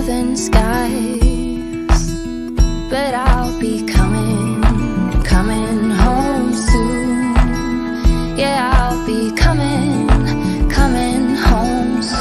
northern skies, but I'll be coming home soon. Yeah, I'll be coming home soon.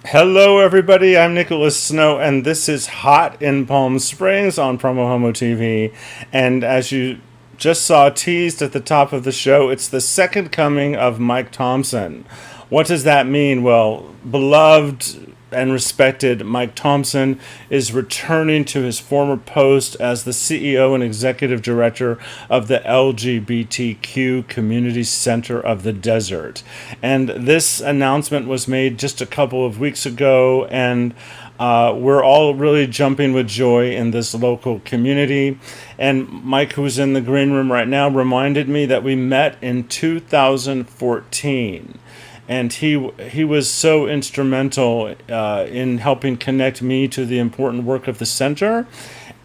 Hello everybody, I'm Nicholas Snow and this is Hot in Palm Springs on PromoHomo.TV. And as you just saw teased at the top of the show, it's the second coming of Mike Thompson. What does that mean? Well, beloved and respected Mike Thompson is returning to his former post as the CEO and Executive Director of the LGBTQ Community Center of the Desert. And this announcement was made just a couple of weeks ago, and we're all really jumping with joy in this local community. And Mike, who's in the green room right now, reminded me that we met in 2014. And he was so instrumental in helping connect me to the important work of the center.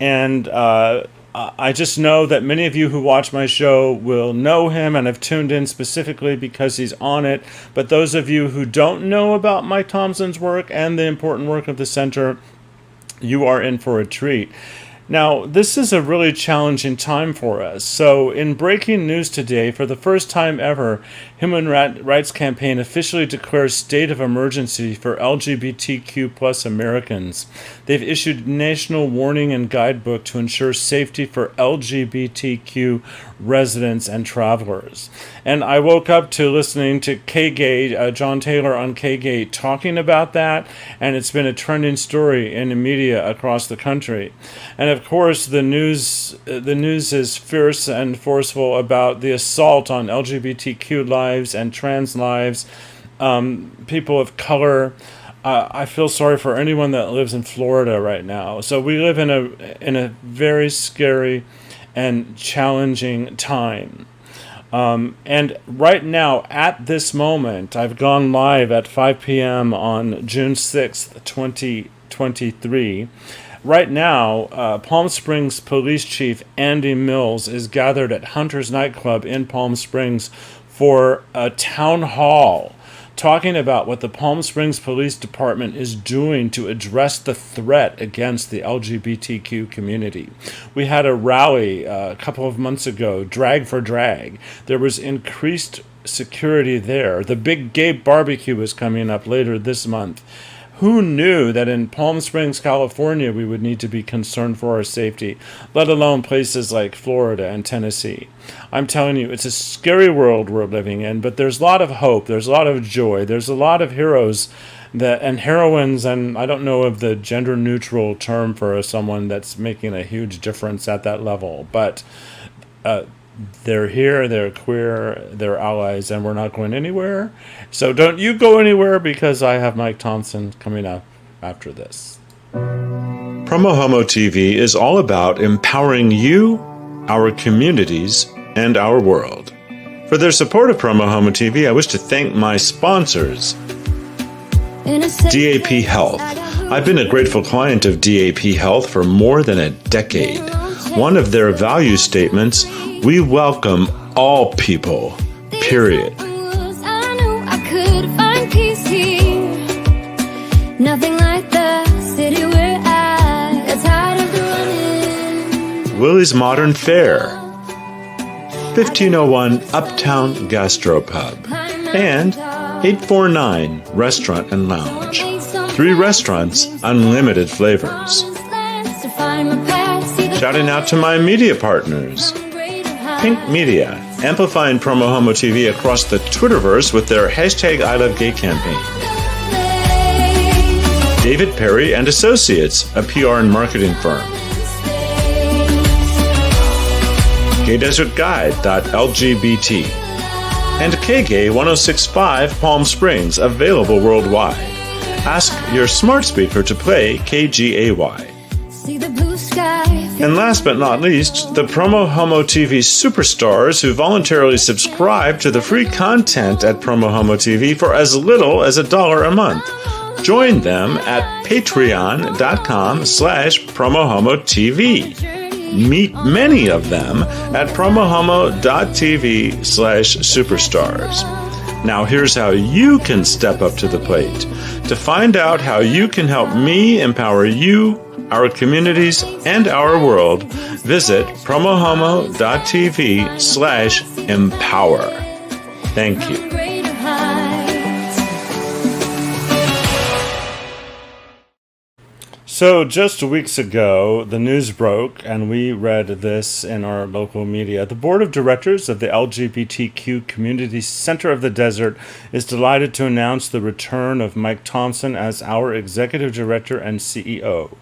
And I just know that many of you who watch my show will know him and have tuned in specifically because he's on it. But those of you who don't know about Mike Thompson's work and the important work of the center, you are in for a treat. Now, this is a really challenging time for us. So, in breaking news today, for the first time ever, Human Rights Campaign officially declares state of emergency for LGBTQ plus Americans. They've issued national warning and guidebook to ensure safety for LGBTQ residents and travelers. And I woke up to listening to K-Gate, John Taylor on K-Gate talking about that, and it's been a trending story in the media across the country. And of course, the news is fierce and forceful about the assault on LGBTQ lives and trans lives, people of color. I feel sorry for anyone that lives in Florida right now. So we live in a very scary and challenging time. And right now, at this moment, I've gone live at 5 p.m. on June 6th, 2023. Right now, Palm Springs Police Chief Andy Mills is gathered at Hunter's Nightclub in Palm Springs for a town hall talking about what the Palm Springs Police Department is doing to address the threat against the LGBTQ community. We had a rally a couple of months ago, Drag for Drag. There was increased security there. The big gay barbecue is coming up later this month. Who knew that in Palm Springs, California, we would need to be concerned for our safety, let alone places like Florida and Tennessee? I'm telling you, it's a scary world we're living in, but there's a lot of hope, there's a lot of joy, there's a lot of heroes and heroines, and I don't know of the gender-neutral term for someone that's making a huge difference at that level, but they're here, they're queer, they're allies, and we're not going anywhere. So don't you go anywhere, because I have Mike Thompson coming up after this. PromoHomo.TV is all about empowering you, our communities, and our world. For their support of PromoHomo.TV, I wish to thank my sponsors. DAP Health. I've been a grateful client of DAP Health for more than a decade. One of their value statements: we welcome all people, period. Willie's Modern Fare, 1501 Uptown Gastropub, and 849 Restaurant and Lounge. 3 restaurants, unlimited flavors. Shouting out to my media partners. Pink Media, amplifying PromoHomo.TV across the Twitterverse with their hashtag I Love Gay campaign. David Perry and Associates, a PR and marketing firm. GayDesertGuide.lgbt. And KGay 1065 Palm Springs, available worldwide. Ask your smart speaker to play KGAY. And last but not least, the PromoHomo.TV superstars who voluntarily subscribe to the free content at PromoHomo.TV for as little as $1 a month. Join them at patreon.com/PromoHomo.TV. Meet many of them at PromoHomo.TV/superstars. Now here's how you can step up to the plate. To find out how you can help me empower you, our communities, and our world, visit PromoHomo.TV/empower. Thank you. So just weeks ago, the news broke, and we read this in our local media. The board of directors of the LGBTQ Community Center of the Desert is delighted to announce the return of Mike Thompson as our executive director and CEO.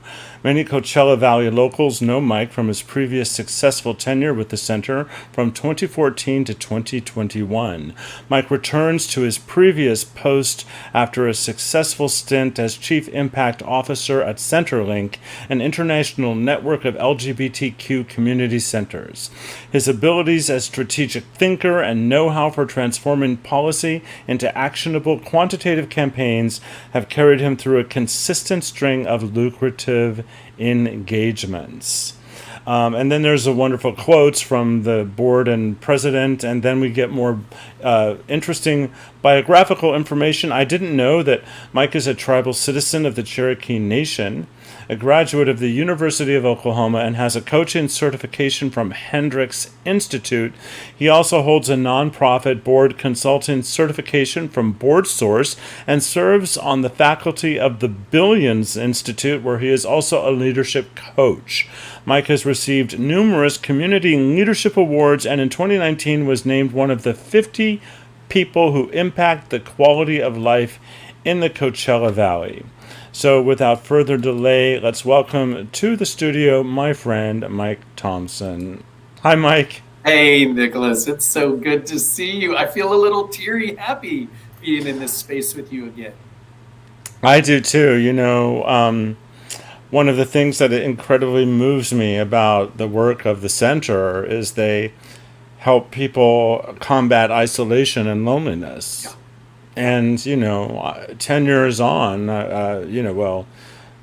Many Coachella Valley locals know Mike from his previous successful tenure with the center from 2014 to 2021. Mike returns to his previous post after a successful stint as Chief Impact Officer at CenterLink, an international network of LGBTQ community centers. His abilities as strategic thinker and know-how for transforming policy into actionable quantitative campaigns have carried him through a consistent string of lucrative engagements. And then there's a wonderful quotes from the board and president, and then we get more interesting biographical information. I didn't know that Mike is a tribal citizen of the Cherokee Nation, a graduate of the University of Oklahoma, and has a coaching certification from Hendricks Institute. He also holds a nonprofit board consulting certification from BoardSource and serves on the faculty of the Billions Institute, where he is also a leadership coach. Mike has received numerous community leadership awards, and in 2019 was named one of the 50 people who impact the quality of life in the Coachella Valley. So without further delay, let's welcome to the studio my friend Mike Thompson. Hi, Mike. Hey, Nicholas. It's so good to see you. I feel a little teary happy being in this space with you again. I do too. You know, one of the things that incredibly moves me about the work of the center is they help people combat isolation and loneliness. Yeah. And, you know, 10 years on,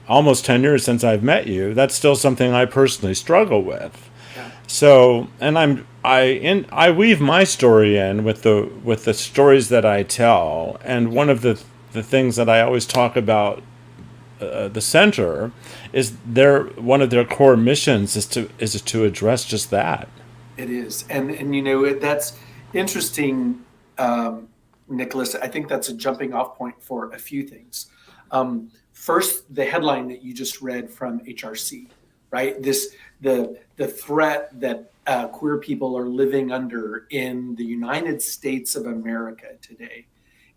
almost 10 years since I've met you, that's still something I personally struggle with. Yeah. So, and I weave my story in with the stories that I tell. And one of the things that I always talk about the center is one of their core missions is to address just that. It is. And you know, that's interesting, Nicholas. I think that's a jumping off point for a few things. First, the headline that you just read from HRC, right? The threat that queer people are living under in the United States of America today,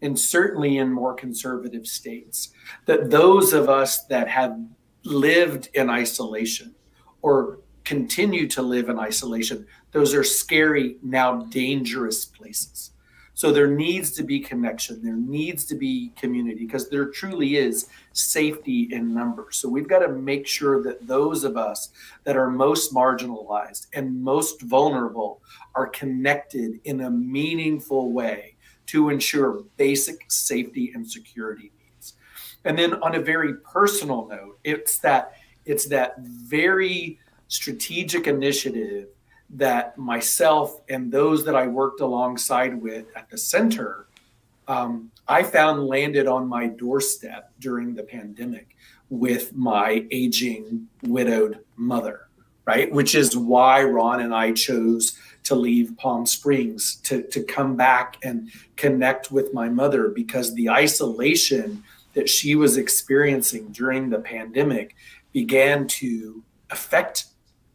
and certainly in more conservative states, that those of us that have lived in isolation or continue to live in isolation, those are scary, now dangerous places. So there needs to be connection. There needs to be community, because there truly is safety in numbers. So we've got to make sure that those of us that are most marginalized and most vulnerable are connected in a meaningful way to ensure basic safety and security needs. And then on a very personal note, it's that very strategic initiative that myself and those that I worked alongside with at the center, I found landed on my doorstep during the pandemic with my aging widowed mother, right? Which is why Ron and I chose to leave Palm Springs to come back and connect with my mother, because the isolation that she was experiencing during the pandemic began to affect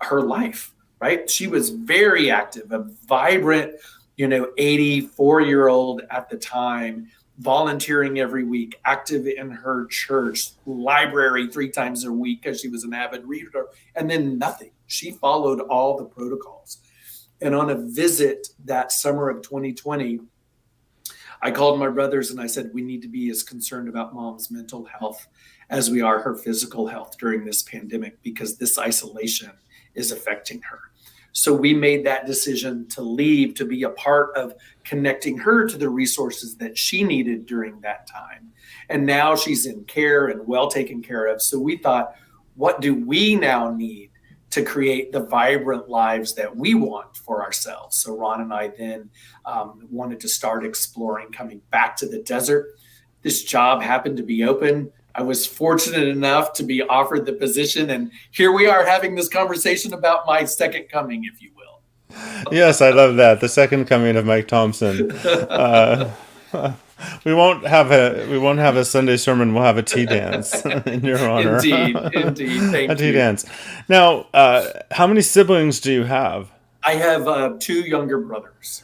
her life. Right? She was very active, a vibrant, 84-year-old at the time, volunteering every week, active in her church, library 3 times a week because she was an avid reader, and then nothing. She followed all the protocols. And on a visit that summer of 2020, I called my brothers and I said, we need to be as concerned about mom's mental health as we are her physical health during this pandemic, because this isolation is affecting her. So we made that decision to leave, to be a part of connecting her to the resources that she needed during that time. And now she's in care and well taken care of. So we thought, what do we now need to create the vibrant lives that we want for ourselves? So Ron and I then wanted to start exploring coming back to the desert, this job happened to be open. I was fortunate enough to be offered the position, and here we are having this conversation about my second coming, if you will. Yes, I love that. The second coming of Mike Thompson. We won't have a Sunday sermon. We'll have a tea dance in your honor. Indeed. Thank A tea you. dance. Now, how many siblings do you have? I have 2 younger brothers.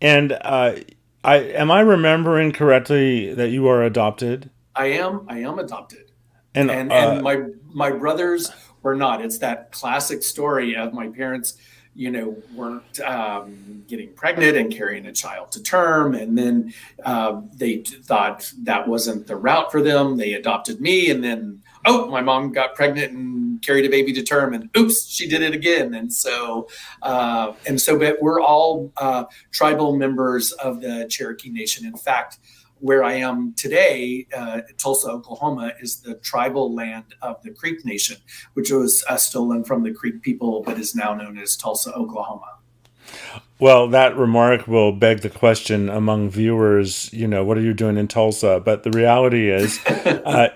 And am I remembering correctly that you are adopted? I am adopted. And My brothers were not. It's that classic story of my parents, weren't getting pregnant and carrying a child to term. And then they thought that wasn't the route for them. They adopted me. And then, my mom got pregnant and carried a baby to term. And oops, she did it again. And so, but we're all tribal members of the Cherokee Nation. In fact, where I am today, Tulsa, Oklahoma, is the tribal land of the Creek Nation, which was stolen from the Creek people, but is now known as Tulsa, Oklahoma. Well, that remark will beg the question among viewers, what are you doing in Tulsa? But the reality is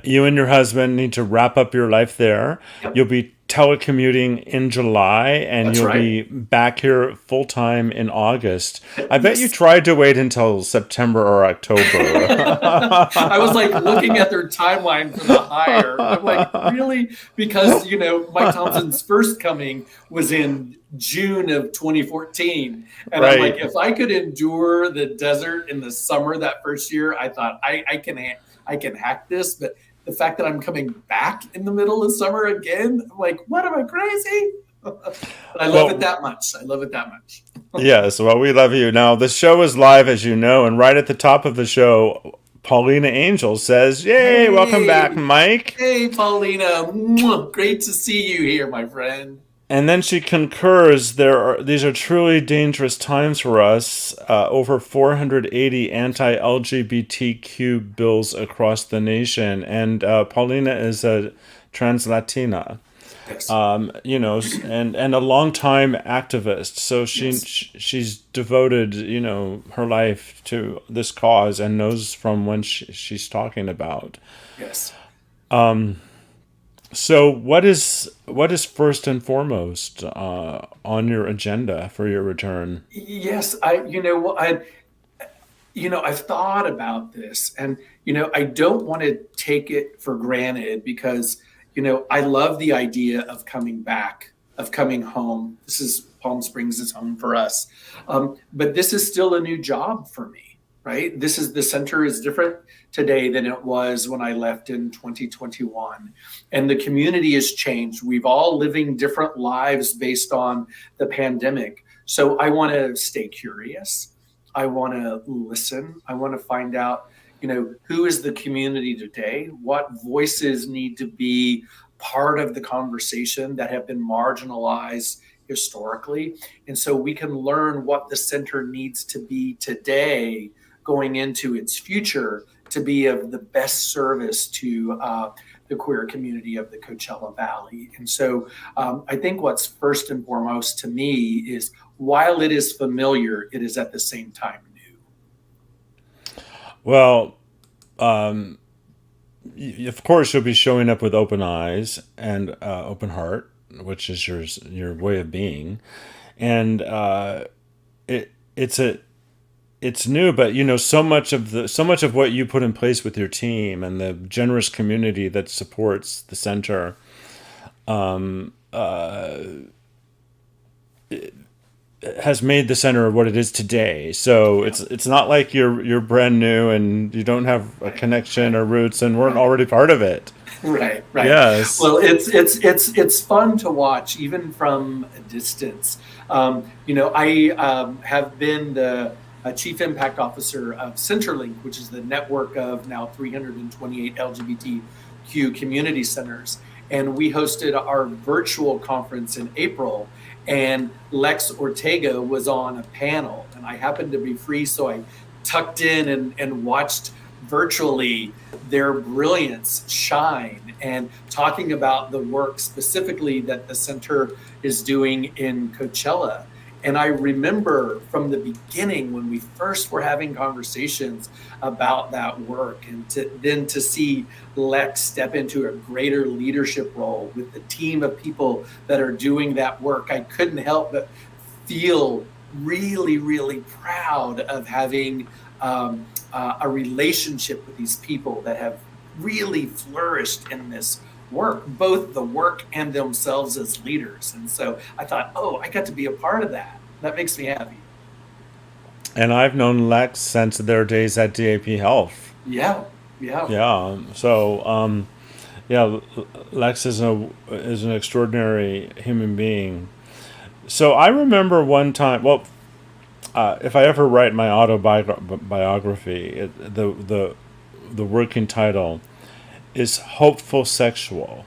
you and your husband need to wrap up your life there. Yep. You'll be telecommuting in July, and That's you'll right. be back here full time in August. I bet you tried to wait until September or October. I was looking at their timeline for the hire. I'm like, really? Because, Mike Thompson's first coming was in June of 2014. And Right. I'm like, if I could endure the desert in the summer that first year, I thought I can hack this. But the fact that I'm coming back in the middle of summer again, I'm like, what, am I crazy? I love it that much. Yes, well, we love you. Now, the show is live, as you know, and right at the top of the show, Paulina Angel says, yay, welcome back, Mike. Hey, Paulina. Mwah. Great to see you here, my friend. And then she concurs, these are truly dangerous times for us. Over 480 anti-LGBTQ bills across the nation. And Paulina is a trans Latina, Yes. and a longtime activist. So she's devoted, her life to this cause and knows from when she's talking about. Yes. So what is first and foremost on your agenda for your return? Yes, I've thought about this, and I don't want to take it for granted because I love the idea of coming back, of coming home. Palm Springs is home for us, but this is still a new job for me, right? The center is different today than it was when I left in 2021. And the community has changed. We've all living different lives based on the pandemic. So I want to stay curious. I want to listen. I want to find out, who is the community today? What voices need to be part of the conversation that have been marginalized historically? And so we can learn what the center needs to be today going into its future to be of the best service to the queer community of the Coachella Valley. And so I think what's first and foremost to me is, while it is familiar, it is at the same time new. Well, of course, you'll be showing up with open eyes and open heart, which is your way of being, and it's new, but so much of what you put in place with your team and the generous community that supports the center, has made the center what it is today. So it's not like you're brand new and you don't have a connection or roots and weren't already part of it. Right. Yes. Well, it's fun to watch even from a distance. I have been the Chief Impact Officer of CenterLink, which is the network of now 328 LGBTQ Community Centers. And we hosted our virtual conference in April, and Lex Ortega was on a panel, and I happened to be free, so I tucked in and watched virtually their brilliance shine, and talking about the work specifically that the center is doing in Coachella. And I remember from the beginning when we first were having conversations about that work, and then to see Lex step into a greater leadership role with the team of people that are doing that work, I couldn't help but feel really, really proud of having a relationship with these people that have really flourished in this work, both the work and themselves as leaders. And so I thought, oh, I got to be a part of that. That makes me happy. And I've known Lex since their days at DAP Health. Yeah. So, Lex is an extraordinary human being. So I remember one time. Well, if I ever write my autobiography, the working title is Hopeful Sexual.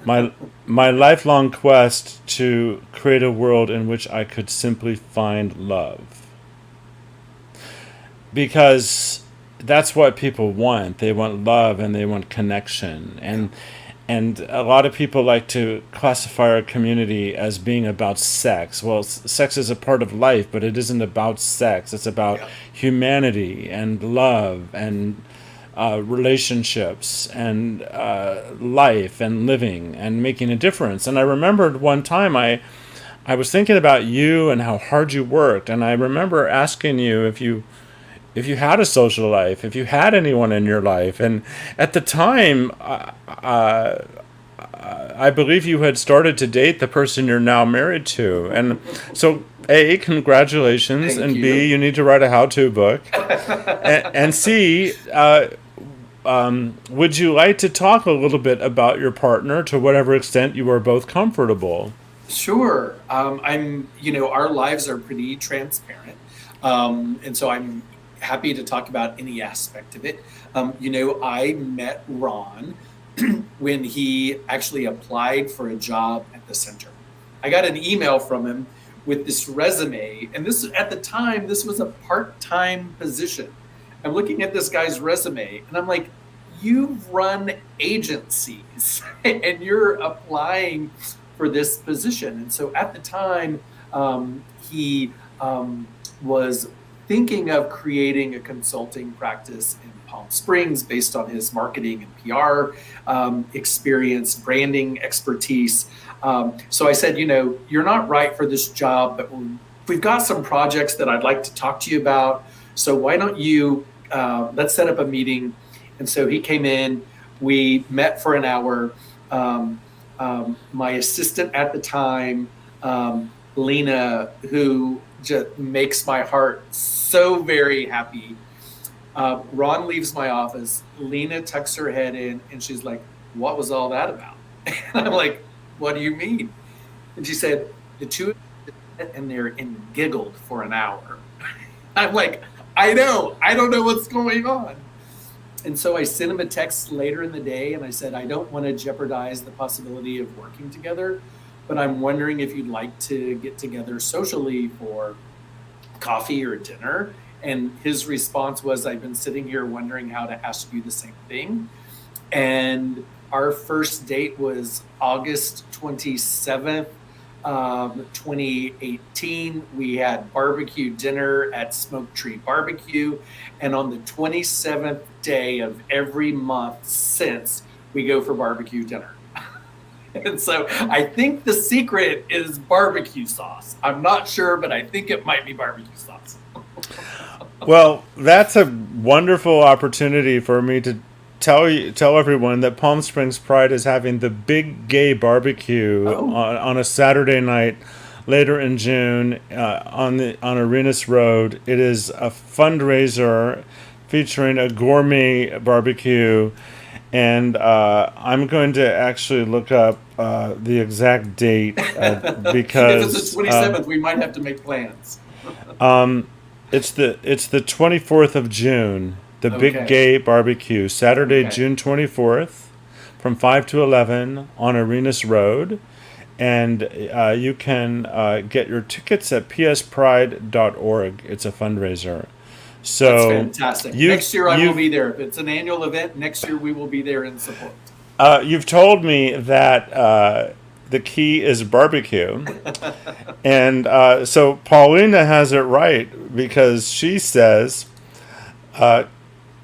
My lifelong quest to create a world in which I could simply find love. Because that's what people want. They want love and they want connection. And a lot of people like to classify our community as being about sex. Well, sex is a part of life, but it isn't about sex. It's about humanity and love and relationships and life and living and making a difference. And I remembered one time I was thinking about you and how hard you worked, and I remember asking you if you had a social life, if you had anyone in your life. And at the time, I believe you had started to date the person you're now married to. And so, A, congratulations, Thank and you. B, you need to write a how-to book. and C, would you like to talk a little bit about your partner to whatever extent you are both comfortable? Sure. Our lives are pretty transparent. And so I'm happy to talk about any aspect of it. I met Ron when he actually applied for a job at the center. I got an email from him with this resume, and at the time, this was a part-time position. I'm looking at this guy's resume, and I'm like, you've run agencies, and you're applying for this position. And so at the time, he was thinking of creating a consulting practice in Palm Springs based on his marketing and PR experience, branding expertise. So I said, you're not right for this job, but we've got some projects that I'd like to talk to you about. So why don't you, let's set up a meeting. And so he came in, we met for an hour. My assistant at the time, Lena, who just makes my heart so very happy. Ron leaves my office. Lena tucks her head in and she's like, what was all that about? And I'm like, what do you mean? And she said, the two of them sat in there and giggled for an hour. I'm like, I don't know what's going on. And so I sent him a text later in the day and I said, I don't want to jeopardize the possibility of working together, but I'm wondering if you'd like to get together socially for coffee or dinner. And his response was, I've been sitting here wondering how to ask you the same thing. And our first date was August 27th, 2018. We had barbecue dinner at Smoke Tree Barbecue. And on the 27th day of every month since, we go for barbecue dinner. And so I think the secret is barbecue sauce. I'm not sure, but I think it might be barbecue sauce. Well, that's a wonderful opportunity for me to tell everyone that Palm Springs Pride is having the big gay barbecue on a Saturday night later in June on Arenas Road. It is a fundraiser featuring a gourmet barbecue, and I'm going to actually look up the exact date because if it's the 27th, we might have to make plans. It's the 24th of June. The Big Gay Barbecue, Saturday, June 24th, from 5 to 11 on Arenas Road. And you can get your tickets at pspride.org. It's a fundraiser. So that's fantastic. Next year I will be there. If it's an annual event, next year we will be there in support. You've told me that the key is barbecue. And so Paulina has it right because she says,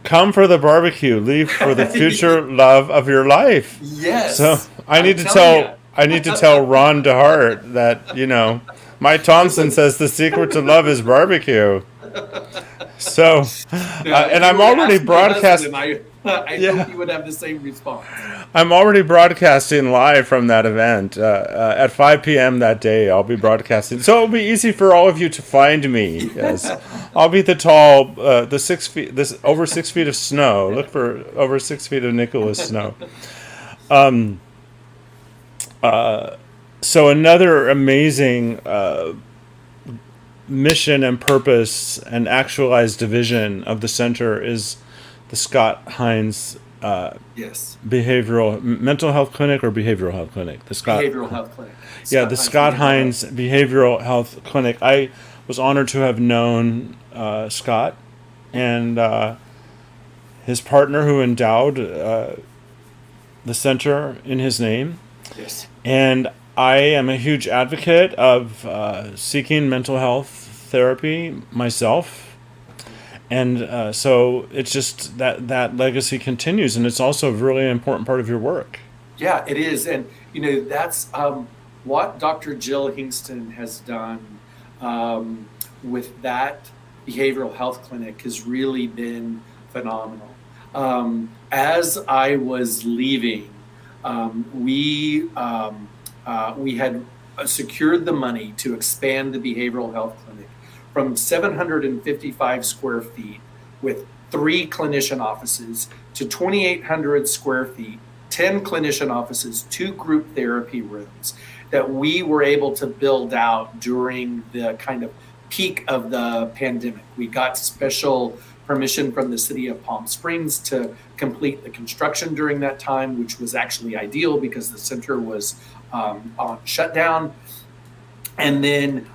come for the barbecue, leave for the future love of your life. Yes. So I need to tell Ron DeHart that, Mike Thompson says the secret to love is barbecue. So, and I'm already broadcasting. I hope you would have the same response. I'm already broadcasting live from that event at 5 p.m. that day. I'll be broadcasting, so it'll be easy for all of you to find me. Yes. I'll be the tall, the 6 feet, this over 6 feet of snow. Look for over 6 feet of Nicholas Snow. So another amazing mission and purpose and actualized division of the center is the Scott Hines mental health clinic or behavioral health clinic. Behavioral health clinic. The Scott Hines Behavioral Health Clinic. I was honored to have known Scott and his partner who endowed the center in his name. Yes. And I am a huge advocate of seeking mental health therapy myself. And so it's just that legacy continues, and it's also a really important part of your work. Yeah, it is. And, that's what Dr. Jill Hingston has done with that behavioral health clinic has really been phenomenal. As I was leaving, we had secured the money to expand the behavioral health clinic from 755 square feet with 3 clinician offices to 2,800 square feet, 10 clinician offices, 2 group therapy rooms that we were able to build out during the kind of peak of the pandemic. We got special permission from the city of Palm Springs to complete the construction during that time, which was actually ideal because the center was on shutdown. And then,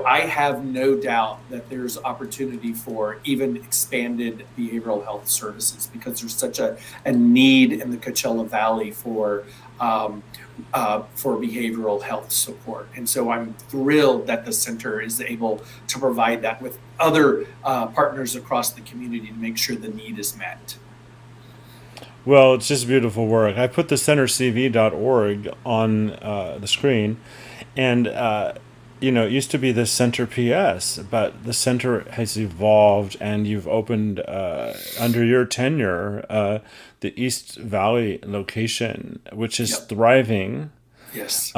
I have no doubt that there's opportunity for even expanded behavioral health services because there's such a need in the Coachella Valley for behavioral health support. And so I'm thrilled that the center is able to provide that with other partners across the community to make sure the need is met. Well, it's just beautiful work. I put the centercv.org on the screen, and it used to be the Center PS, but the center has evolved, and you've opened under your tenure the East Valley location, which is thriving. Yes.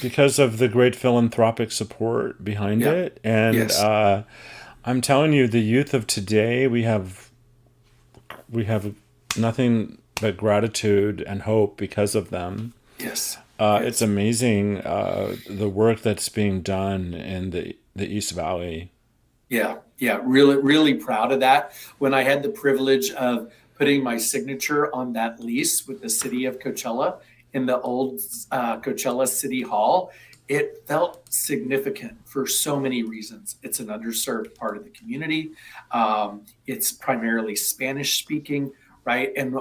Because of the great philanthropic support behind it, and I'm telling you, the youth of today, we have nothing but gratitude and hope because of them. Yes. It's amazing the work that's being done in the East Valley. Yeah, really, really proud of that. When I had the privilege of putting my signature on that lease with the city of Coachella in the old Coachella City Hall, it felt significant for so many reasons. It's an underserved part of the community. It's primarily Spanish speaking, right? And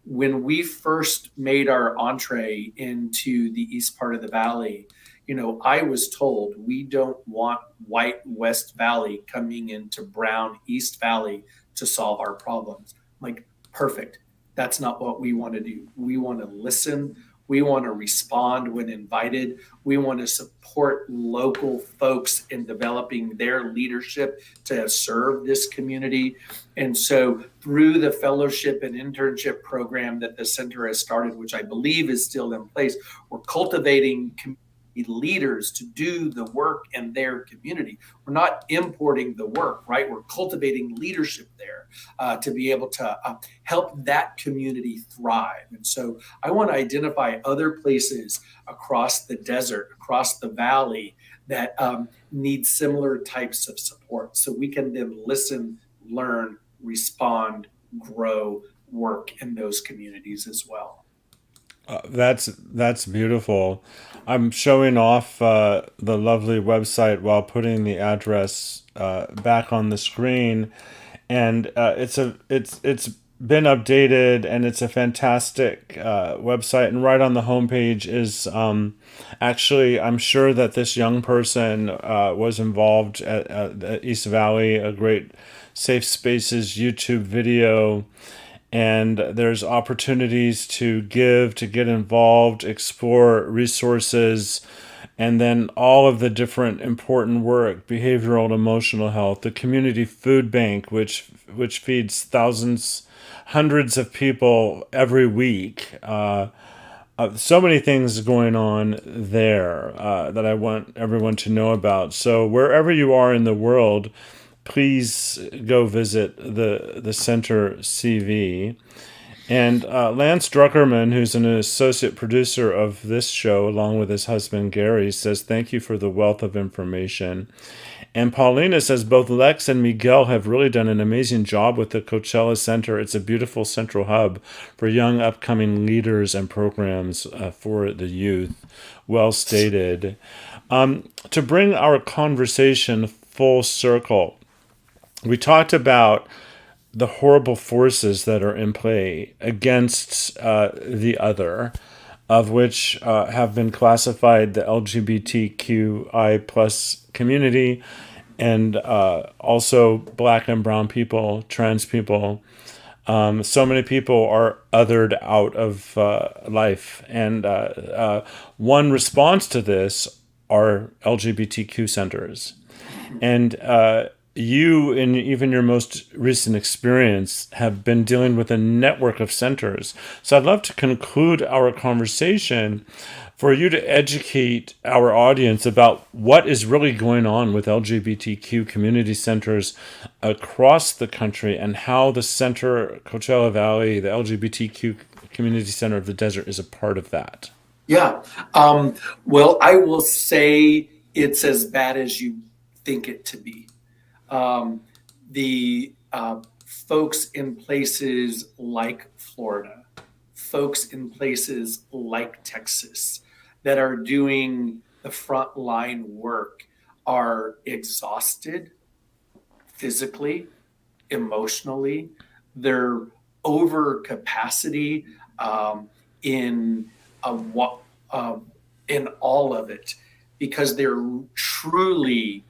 when we first made our entree into the east part of the valley, I was told we don't want white West Valley coming into brown East Valley to solve our problems. Like, perfect. That's not what we want to do. We want to listen. We want to respond when invited. We want to support local folks in developing their leadership to serve this community. And so through the fellowship and internship program that the center has started, which I believe is still in place, we're cultivating leaders to do the work in their community. We're not importing the work, right? We're cultivating leadership there to be able to help that community thrive. And so I want to identify other places across the desert, across the valley that need similar types of support so we can then listen, learn, respond, grow, work in those communities as well. That's beautiful. I'm showing off the lovely website while putting the address back on the screen, and it's been updated, and it's a fantastic website. And right on the homepage is actually, I'm sure that this young person was involved at East Valley, a great Safe Spaces YouTube video. And there's opportunities to give, to get involved, explore resources, and then all of the different important work, behavioral and emotional health, the community food bank, which feeds thousands, hundreds of people every week. So many things going on there that I want everyone to know about. So wherever you are in the world, please go visit the Center CV. And Lance Druckerman, who's an associate producer of this show, along with his husband Gary, says, "Thank you for the wealth of information." And Paulina says, "Both Lex and Miguel have really done an amazing job with the Coachella Center. It's a beautiful central hub for young upcoming leaders and programs for the youth." Well stated. To bring our conversation full circle, we talked about the horrible forces that are in play against the other, of which have been classified the LGBTQI plus community, and also Black and brown people, trans people. So many people are othered out of life, and one response to this are LGBTQ centers. And you, in even your most recent experience, have been dealing with a network of centers. So I'd love to conclude our conversation for you to educate our audience about what is really going on with LGBTQ community centers across the country, and how the center, Coachella Valley, the LGBTQ Community Center of the Desert, is a part of that. Yeah. Well, I will say it's as bad as you think it to be. The folks in places like Florida, folks in places like Texas that are doing the frontline work are exhausted physically, emotionally. They're over capacity in all of it, because they're truly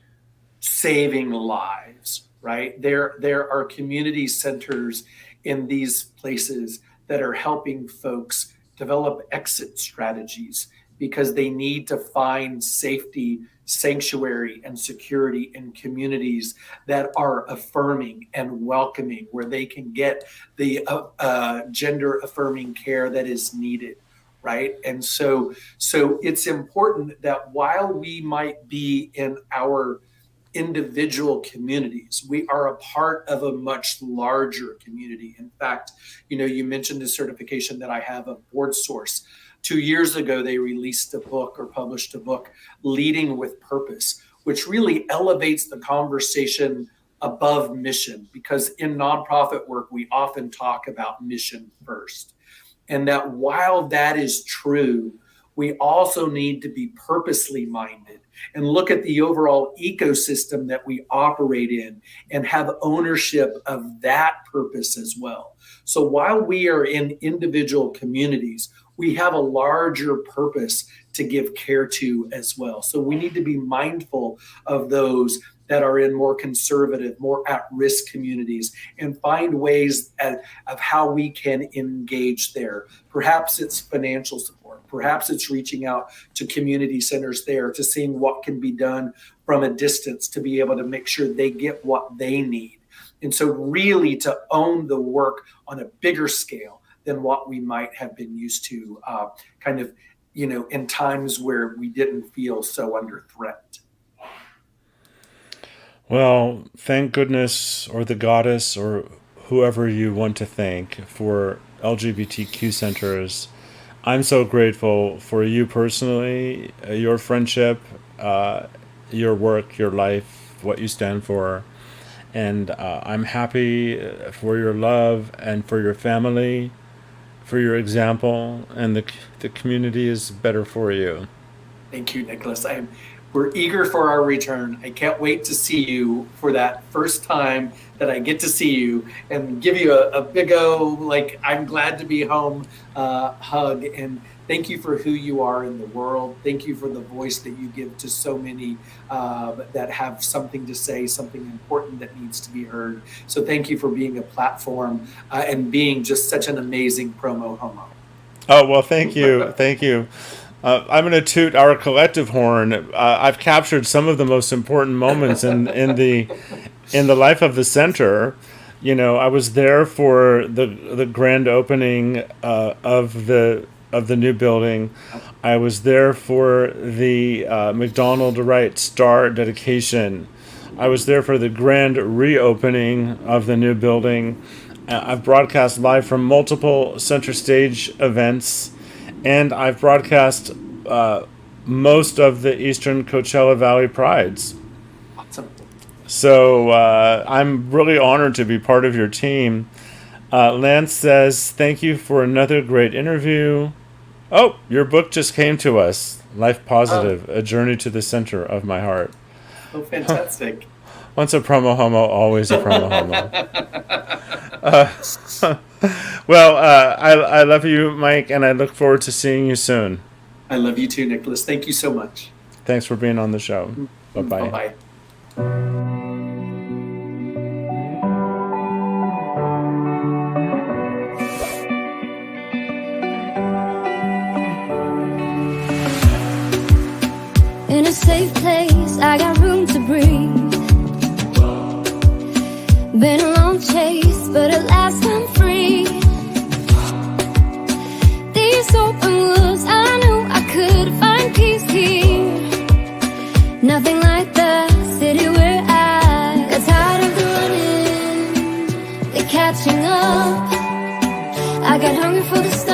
saving lives, right? There are community centers in these places that are helping folks develop exit strategies, because they need to find safety, sanctuary, and security in communities that are affirming and welcoming, where they can get the gender affirming care that is needed. Right. And so it's important that while we might be in our individual communities, we are a part of a much larger community. In fact, you mentioned the certification that I have of Board Source. 2 years ago, they released a book, or published a book, Leading with Purpose, which really elevates the conversation above mission, because in nonprofit work, we often talk about mission first. And that while that is true, we also need to be purposely minded and look at the overall ecosystem that we operate in, and have ownership of that purpose as well. So while we are in individual communities, we have a larger purpose to give care to as well. So we need to be mindful of those that are in more conservative, more at-risk communities, and find ways of how we can engage there. Perhaps it's financial support. Perhaps it's reaching out to community centers there, to seeing what can be done from a distance to be able to make sure they get what they need. And so really to own the work on a bigger scale than what we might have been used to, in times where we didn't feel so under threat. Well, thank goodness, or the goddess, or whoever you want to thank, for LGBTQ centers. I'm so grateful for you personally, your friendship, your work, your life, what you stand for. And I'm happy for your love and for your family, for your example, and the community is better for you. Thank you, Nicholas. I'm We're eager for our return. I can't wait to see you for that first time that I get to see you and give you a big like, I'm glad to be home hug. And thank you for who you are in the world. Thank you for the voice that you give to so many that have something to say, something important that needs to be heard. So thank you for being a platform and being just such an amazing promo homo. Oh, well, thank you. Thank you. I'm going to toot our collective horn. I've captured some of the most important moments in the life of the center. You know, I was there for the grand opening of the new building. I was there for the McDonald Wright Star dedication. I was there for the grand reopening of the new building. I've broadcast live from multiple center stage events. And I've broadcast most of the Eastern Coachella Valley Prides. Awesome. So I'm really honored to be part of your team. Lance says, thank you for another great interview. Oh, your book just came to us. Life Positive, A Journey to the Center of My Heart. Oh, fantastic. Once a promo homo, always a promo homo. Well, I love you, Mike, and I look forward to seeing you soon. I love you too, Nicholas. Thank you so much. Thanks for being on the show. Bye-bye. Bye-bye. In a safe place, I got room to breathe. Been a long chase, but at last I'm free. These open woods, I knew I could find peace here. Nothing like the city where I got tired of the running, the catching up. I got hungry for the stars.